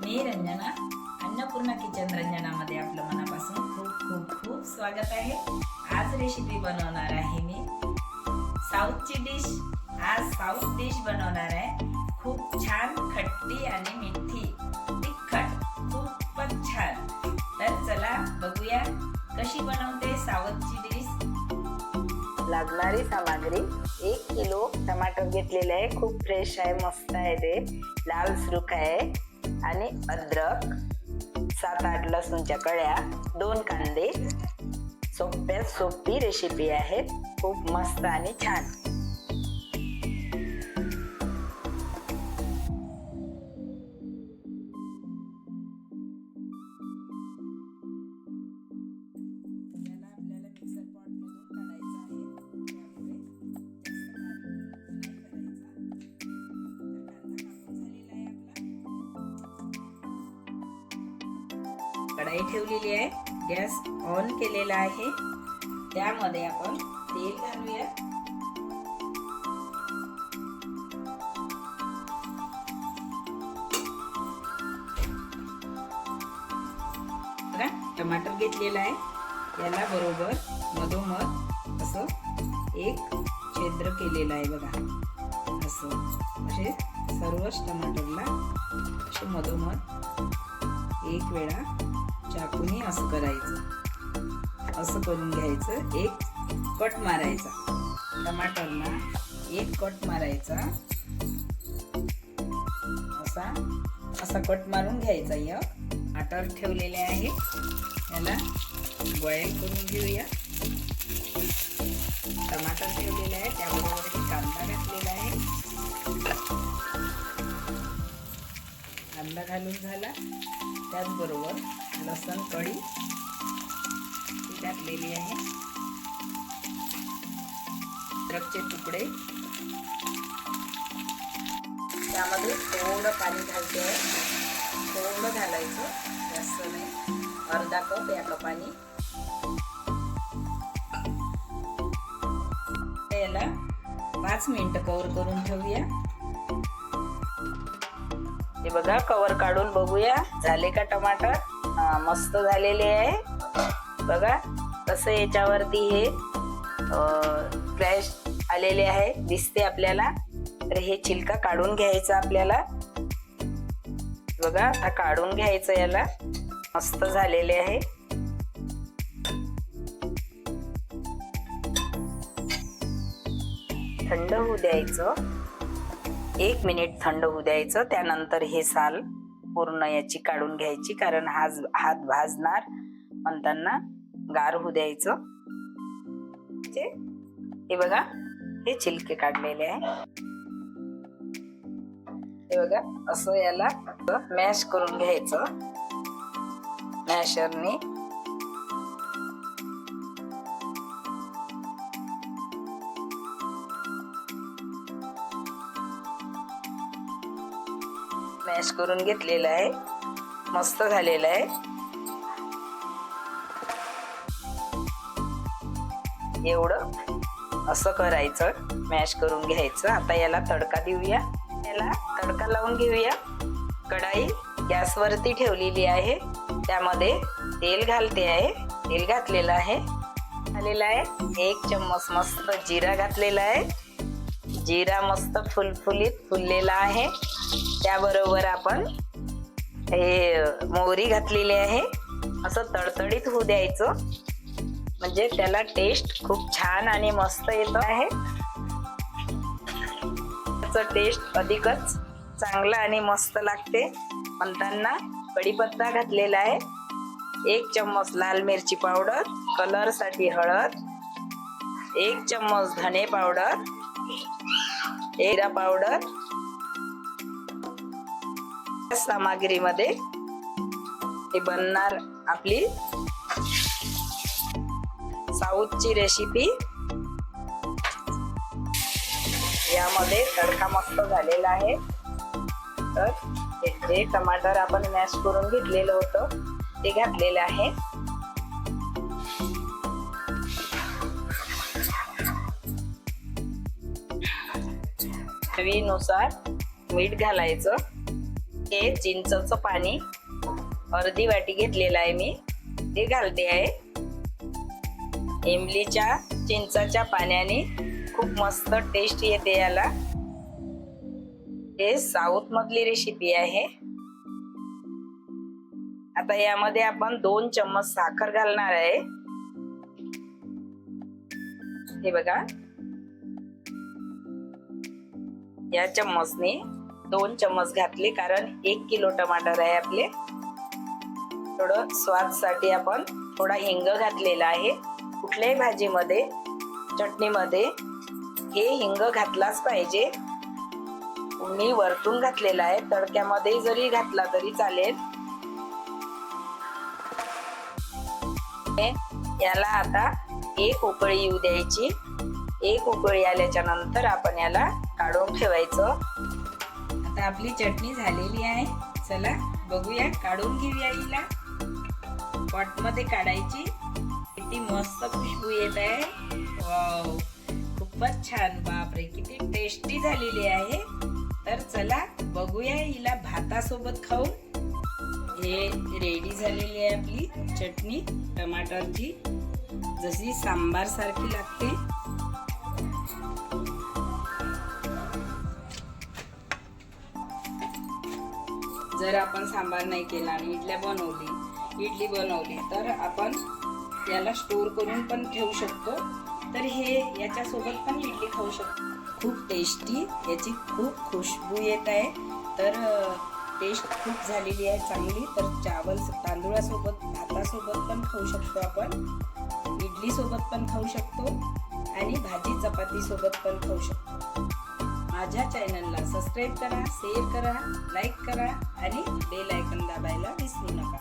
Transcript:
मी Ranjana, Annapurna kitchen रंजनामध्ये आपलं मनापासून खूप खूप खूप स्वागत आहे। आज रेसिपी बनवणार आहे मी साऊथची डिश। आज साऊथ डिश बनवणार आहे, खूप छान खट्टी आणि मिठी तिखट, खूपच छान। तर चला बघूया कशी बनवते साऊथची डिश। लागणारी सामग्री 1 किलो टमाटर घेतलेले आहे, खूप फ्रेश आहे, मस्त आहे, ते लाल सुर्ख आहे आणि अद्रक, 7-8 लसूणच्या कळ्या, 2 कांदे। सोप्यात सोपी रेसिपी आहे, खूप मस्त आणि छान। कढाई ठेवलेली आहे, गॅस ऑन केलेला आहे, त्यामध्ये आपण तेल घालूया। बघा टमाटर घेतलेला आहे, याला बरोबर मधोमध असं एक छिद्र केलेलं आहे बघा। असे सर्वच टमाटरला असे मधोमध एक वेळा चाकूने असं करायचं, असं करून घ्यायचं। एक कट मारायचा, टमाटरला एक कट मारायचा, असा कट मारून घ्यायचा। या टमाटर ठेवलेले आहे, याला बॉईल करून घेऊया। टमाटर ठेवलेले आहे, त्याबरोबर कांदा घातलेला आहे, कांदा घालून झाला, त्याचबरोबर लसूण कढी घातलेली आहे, अद्रकचे तुकडे, त्यामध्ये थोडं पाणी घालते आहे, थोडं घालायचं, जास्त नाही, अर्धा कप या कपाने। याला 5 मिनिटं कव्हर करून ठेवूया। हे बघा, कवर काढून बघूया झाले का टमाटर। मस्त झालेले आहे बघा, कसं याच्यावरती हे क्रॅश आलेले आहे दिसते आपल्याला। तर हे छिलका काढून घ्यायचं आपल्याला, बघा आता काढून घ्यायचं याला। मस्त झालेले आहे, थंड होऊ द्यायचं, 1 मिनिट थंड होऊ द्यायचं। त्यानंतर हे साल पूर्ण याची काढून घ्यायची, कारण हात भाजणार, म्हणताना गार होऊ द्यायचं। हे बघा, हे छिलके काढलेले आहे, हे बघा, असं याला मॅश करून घ्यायचं मॅशरने। मॅश करून घेतलेलं आहे, मस्त झालेलं आहे। एवढं असं करायचं, मॅश करून घ्यायचं। आता याला तडका देऊया, याला तडका लावून घेऊया। कढाई गॅसवरती ठेवलेली आहे, त्यामध्ये तेल घालते आहे, तेल घातलेलं आहे, घातलेलं आहे 1 चम्मच मस्त जिरा घातलेला आहे, जिरा मस्त फुलफुलीत फुललेला आहे। त्याबरोबर आपण हे मोहरी घातलेली आहे, असं तडतडीत होऊ द्यायचं, म्हणजे त्याला टेस्ट खूप छान आणि मस्त येत आहे। त्याचं टेस्ट अधिकच चांगला आणि मस्त लागते, म्हणताना कढीपत्ता घातलेला आहे, 1 चम्मच लाल मिरची पावडर, कलर साठी हळद, 1 चम्मच धने पावडर, जिरा पावडर। सामग्रीमध्ये हे बनणार आपली साऊथची रेसिपी। यामध्ये तडका मस्त झालेला आहे, तर जे टमाटर आपण मॅश करून घेतलेलं होतं ते घातलेलं आहे। चवीनुसार मीठ घालायचं, हे चिंचचं पाणी अर्धी वाटी घेतलेलं आहे मी, ते घालते आहे. इमलीच्या चिंचाच्या पाण्याने खूप मस्त टेस्ट येते याला. हे साऊथ मधली रेसिपी आहे. आता यामध्ये आपण 2 चम्मच साखर घालणार आहे. हे बघा, या चम्मचने 2 चम्मच घातले, कारण 1 किलो टमाटर आहे आपले. थोडं स्वादसाठी आपण थोडा हिंग घातलेला आहे. कुठल्याही भाजीमध्ये, चटणीमध्ये हे हिंग घातलाच पाहिजे. मी वरतून घातलेला आहे, तडक्यामध्ये जरी घातला तरी चालेल. याला आता 1 उकळी येऊ द्यायची. 1 उकळी आल्याच्या नंतर आपण याला काढून ठेवायचं. आता आपली चटणी झालेली आहे. चला बघूया, काढून घेऊया हिला. पॉट मध्ये काढायची. किती मस्त खुशबू येत आहे. वाव, खूपच छान. बापरे, किती टेस्टी झालेली आहे. तर चला बघूया हिला भातासोबत खाऊन. हे रेडी झालेली आहे आपली चटणी टमाटरची, जशी सांबार सारखी लागते. जर आपण सांबार नाही केला आणि इडली बनवली तर आपण याला स्टोर करून पण ठेवू शकतो. तर हे याच्यासोबत पण इडली खाऊ शकतो. खूप टेस्टी, याची खूप खुशबू येत आहे. तर टेस्ट खूप झालेली आहे चांगली. तर तांदूळासोबत, भातासोबत पण खाऊ शकतो आपण, इडली सोबत पण खाऊ शकतो आणि भाजी चपाती सोबत पण खाऊ शकतो. माझ्या चॅनलला सबस्क्राईब करा, शेअर करा, लाईक करा आणि बेल आयकॉन दाबायला विसरू नका.